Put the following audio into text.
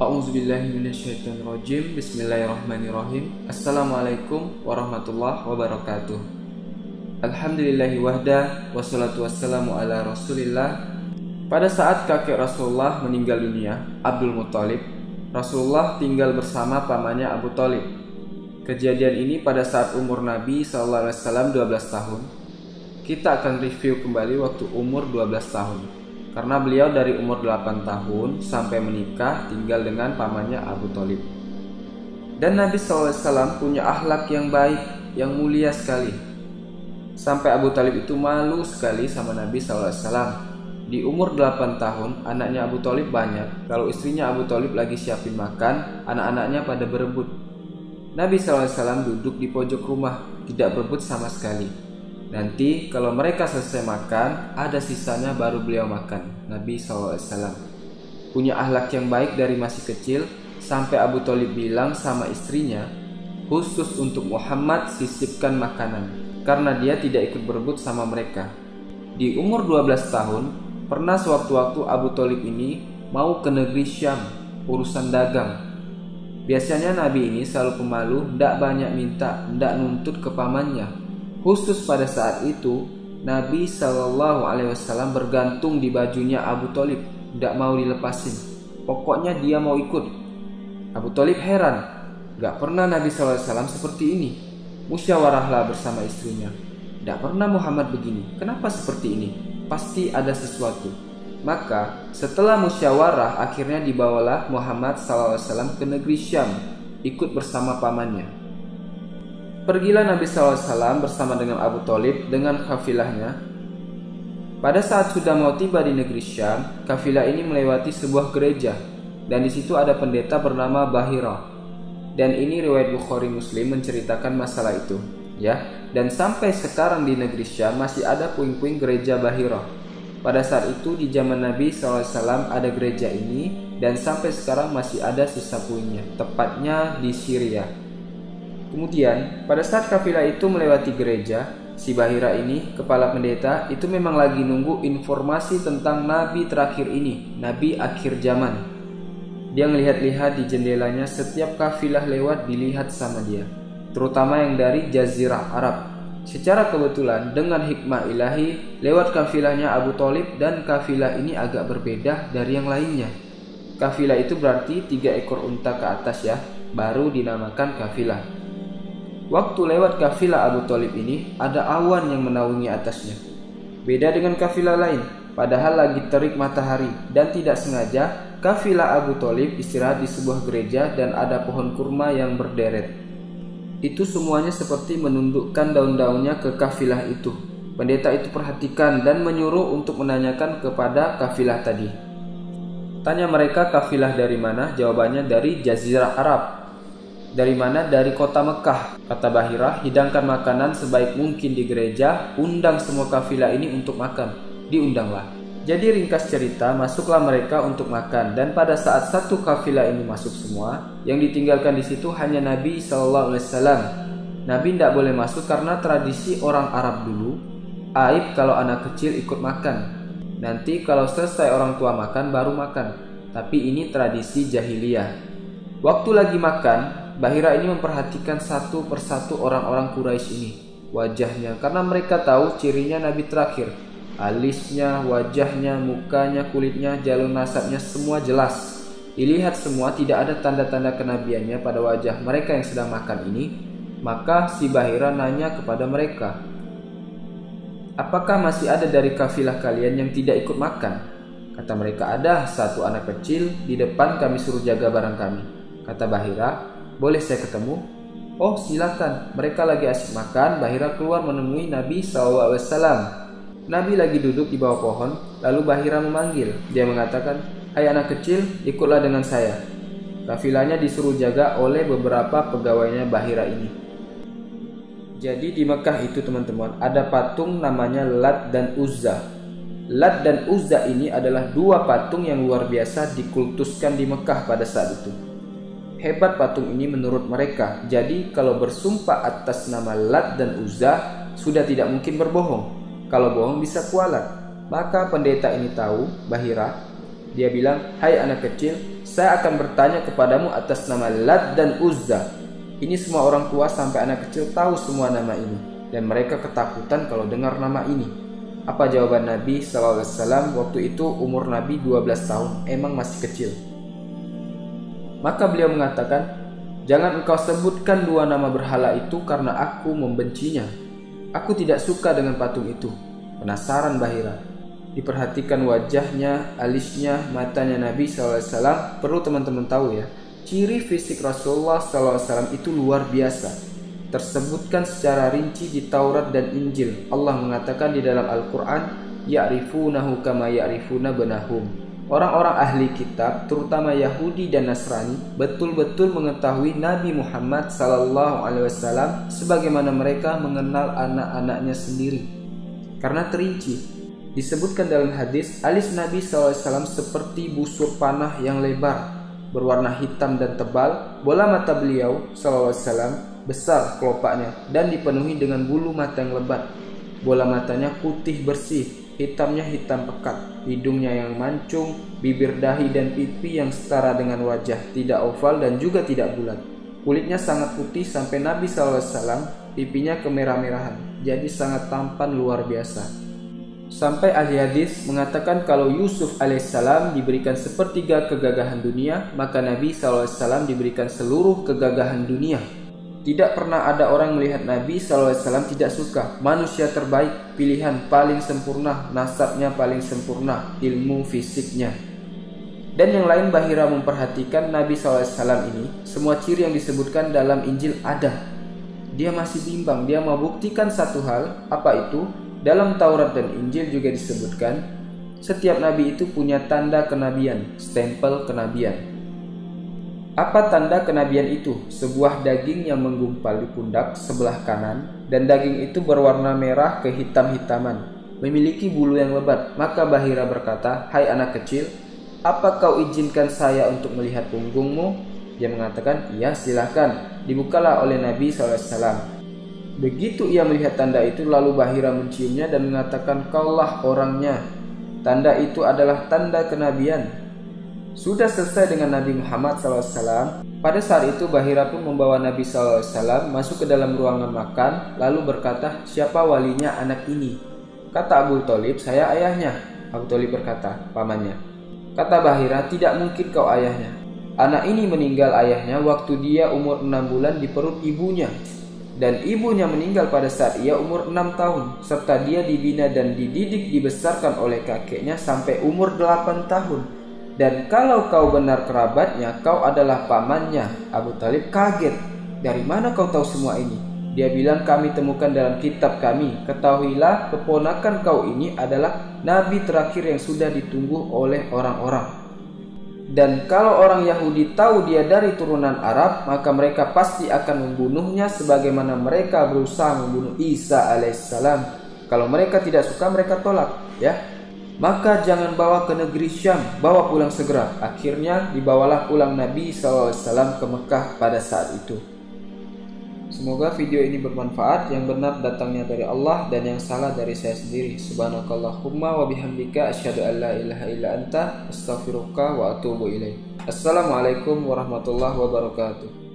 A'udzubillahiminasyaitonirrajim. Bismillahirrahmanirrahim. Assalamualaikum warahmatullahi wabarakatuh. Alhamdulillahi wahda, wassalatu wassalamu ala rasulillah. Pada saat kakek Rasulullah meninggal dunia, Abdul Muthalib, Rasulullah tinggal bersama pamannya Abu Thalib. Kejadian ini pada saat umur Nabi SAW 12 tahun. Kita akan review kembali waktu umur 12 tahun, karena beliau dari umur 8 tahun sampai menikah tinggal dengan pamannya Abu Thalib. Dan Nabi SAW punya akhlak yang baik, yang mulia sekali, sampai Abu Thalib itu malu sekali sama Nabi SAW. Di umur 8 tahun, anaknya Abu Thalib banyak. Kalau istrinya Abu Thalib lagi siapin makan, anak-anaknya pada berebut. Nabi SAW duduk di pojok rumah, tidak berebut sama sekali. Nanti kalau mereka selesai makan, ada sisanya baru beliau makan. Nabi SAW punya akhlak yang baik dari masih kecil, sampai Abu Thalib bilang sama istrinya, khusus untuk Muhammad sisipkan makanan, karena dia tidak ikut berebut sama mereka. Di umur 12 tahun, pernah sewaktu-waktu Abu Thalib ini mau ke negeri Syam, urusan dagang. Biasanya Nabi ini selalu pemalu, tidak banyak minta, tidak nuntut ke pamannya. Khusus pada saat itu, Nabi SAW bergantung di bajunya Abu Thalib, tidak mau dilepasin. Pokoknya dia mau ikut. Abu Thalib heran, gak pernah Nabi SAW seperti ini. Musyawarahlah bersama istrinya. Tidak pernah Muhammad begini, kenapa seperti ini? Pasti ada sesuatu. Maka setelah musyawarah, akhirnya dibawalah Muhammad SAW ke negeri Syam, ikut bersama pamannya. Pergilah Nabi SAW bersama dengan Abu Thalib dengan kafilahnya. Pada saat sudah mau tiba di negeri Syam, kafilah ini melewati sebuah gereja, dan di situ ada pendeta bernama Bahira. Dan ini riwayat Bukhari Muslim menceritakan masalah itu, ya. Dan sampai sekarang di negeri Syam masih ada puing-puing gereja Bahira. Pada saat itu di zaman Nabi SAW ada gereja ini, dan sampai sekarang masih ada sisa puingnya, tepatnya di Syria. Kemudian, pada saat kafilah itu melewati gereja, si Bahira ini, kepala pendeta, itu memang lagi nunggu informasi tentang Nabi terakhir ini, Nabi akhir zaman. Dia ngelihat-lihat di jendelanya, setiap kafilah lewat dilihat sama dia, terutama yang dari Jazirah Arab. Secara kebetulan, dengan hikmah ilahi, lewat kafilahnya Abu Thalib, dan kafilah ini agak berbeda dari yang lainnya. Kafilah itu berarti 3 ekor unta ke atas ya, baru dinamakan kafilah. Waktu lewat kafilah Abu Thalib ini, ada awan yang menaungi atasnya. Beda dengan kafilah lain, padahal lagi terik matahari, dan tidak sengaja kafilah Abu Thalib istirahat di sebuah gereja dan ada pohon kurma yang berderet. Itu semuanya seperti menundukkan daun-daunnya ke kafilah itu. Pendeta itu perhatikan dan menyuruh untuk menanyakan kepada kafilah tadi. Tanya mereka kafilah dari mana? Jawabannya dari Jazirah Arab. Dari mana? Dari kota Mekah. Kata Bahira, hidangkan makanan sebaik mungkin di gereja, undang semua kafilah ini untuk makan. Diundanglah. Jadi ringkas cerita, masuklah mereka untuk makan. Dan pada saat satu kafilah ini masuk semua, yang ditinggalkan di situ hanya Nabi SAW. Nabi tidak boleh masuk karena tradisi orang Arab dulu, aib kalau anak kecil ikut makan. Nanti kalau selesai orang tua makan, baru makan. Tapi ini tradisi jahiliyah. Waktu lagi makan, Bahira ini memperhatikan satu persatu orang-orang Quraisy ini, wajahnya, karena mereka tahu cirinya Nabi terakhir. Alisnya, wajahnya, mukanya, kulitnya, jalur nasabnya, semua jelas. Dilihat semua, tidak ada tanda-tanda kenabiannya pada wajah mereka yang sedang makan ini. Maka si Bahira nanya kepada mereka, apakah masih ada dari kafilah kalian yang tidak ikut makan? Kata mereka, ada satu anak kecil di depan, kami suruh jaga barang kami. Kata Bahira, boleh saya ketemu? Oh silakan. Mereka lagi asik makan. Bahira keluar menemui Nabi SAW. Nabi lagi duduk di bawah pohon. Lalu Bahira memanggil. Dia mengatakan, hai anak kecil, ikutlah dengan saya. Kafilahnya disuruh jaga oleh beberapa pegawainya Bahira ini. Jadi di Mekah itu teman-teman, ada patung namanya Lat dan Uzza. Lat dan Uzza ini adalah 2 patung yang luar biasa dikultuskan di Mekah pada saat itu. Hebat patung ini menurut mereka. Jadi kalau bersumpah atas nama Lat dan Uzza, sudah tidak mungkin berbohong. Kalau bohong bisa kualat. Maka pendeta ini tahu, Bahira, Dia bilang, "Hai anak kecil, saya akan bertanya kepadamu atas nama Lat dan Uzza." Ini semua orang tua sampai anak kecil tahu semua nama ini, dan mereka ketakutan kalau dengar nama ini. Apa jawaban Nabi SAW? Waktu itu umur Nabi 12 tahun, emang masih kecil. Maka beliau mengatakan, "Jangan engkau sebutkan dua nama berhala itu karena aku membencinya. Aku tidak suka dengan patung itu." Penasaran Bahira. Diperhatikan wajahnya, alisnya, matanya Nabi SAW. Perlu teman-teman tahu ya, ciri fisik Rasulullah SAW itu luar biasa. Tersebutkan secara rinci di Taurat dan Injil. Allah mengatakan di dalam Al-Quran, "Ya'rifunahu kama ya'rifuna benahum." Orang-orang ahli kitab, terutama Yahudi dan Nasrani, betul-betul mengetahui Nabi Muhammad SAW sebagaimana mereka mengenal anak-anaknya sendiri. Karena terinci. Disebutkan dalam hadis, alis Nabi SAW seperti busur panah yang lebar, berwarna hitam dan tebal. Bola mata beliau SAW besar kelopaknya dan dipenuhi dengan bulu mata yang lebat. Bola matanya putih bersih, hitamnya hitam pekat, hidungnya yang mancung, bibir, dahi, dan pipi yang setara dengan wajah, tidak oval dan juga tidak bulat. Kulitnya sangat putih sampai Nabi SAW pipinya kemerah-merahan, jadi sangat tampan luar biasa. Sampai ahli hadis mengatakan kalau Yusuf alaihissalam diberikan sepertiga kegagahan dunia, maka Nabi SAW diberikan seluruh kegagahan dunia. Tidak pernah ada orang melihat Nabi SAW tidak suka. Manusia terbaik, pilihan paling sempurna, nasabnya paling sempurna, ilmu fisiknya. Dan yang lain Bahira memperhatikan Nabi SAW ini, semua ciri yang disebutkan dalam Injil ada. Dia masih bimbang, dia mau buktikan satu hal, apa itu? Dalam Taurat dan Injil juga disebutkan setiap nabi itu punya tanda kenabian, stempel kenabian. Apa tanda kenabian itu? Sebuah daging yang menggumpal di pundak sebelah kanan, dan daging itu berwarna merah kehitam-hitaman, memiliki bulu yang lebat. Maka Bahira berkata, "Hai anak kecil, apa kau izinkan saya untuk melihat punggungmu?" Dia mengatakan, "Iya, silahkan." Dibukalah oleh Nabi SAW. Begitu ia melihat tanda itu, lalu Bahira menciumnya dan mengatakan, "Kaulah orangnya." Tanda itu adalah tanda kenabian. Sudah selesai dengan Nabi Muhammad SAW. Pada saat itu Bahira pun membawa Nabi SAW masuk ke dalam ruangan makan, lalu berkata, "Siapa walinya anak ini?" Kata Abu Thalib, "Saya ayahnya." Abu Thalib berkata, "Pamannya." Kata Bahira, "Tidak mungkin kau ayahnya. Anak ini meninggal ayahnya waktu dia umur 6 bulan di perut ibunya. Dan ibunya meninggal pada saat ia umur 6 tahun, serta dia dibina dan dididik dibesarkan oleh kakeknya sampai umur 8 tahun. Dan kalau kau benar kerabatnya, kau adalah pamannya." Abu Thalib kaget. "Dari mana kau tahu semua ini?" Dia bilang, "Kami temukan dalam kitab kami. Ketahuilah, keponakan kau ini adalah nabi terakhir yang sudah ditunggu oleh orang-orang. Dan kalau orang Yahudi tahu dia dari turunan Arab, maka mereka pasti akan membunuhnya sebagaimana mereka berusaha membunuh Isa alaihissalam. Kalau mereka tidak suka, mereka tolak, ya. Maka jangan bawa ke negeri Syam, bawa pulang segera." Akhirnya dibawalah pulang Nabi SAW ke Mekah pada saat itu. Semoga video ini bermanfaat. Yang benar datangnya dari Allah dan yang salah dari saya sendiri. Subhanakallahumma wa bihamdika asyhadu an la ilaha illa anta astaghfiruka wa atubu ilaik. Assalamualaikum warahmatullahi wabarakatuh.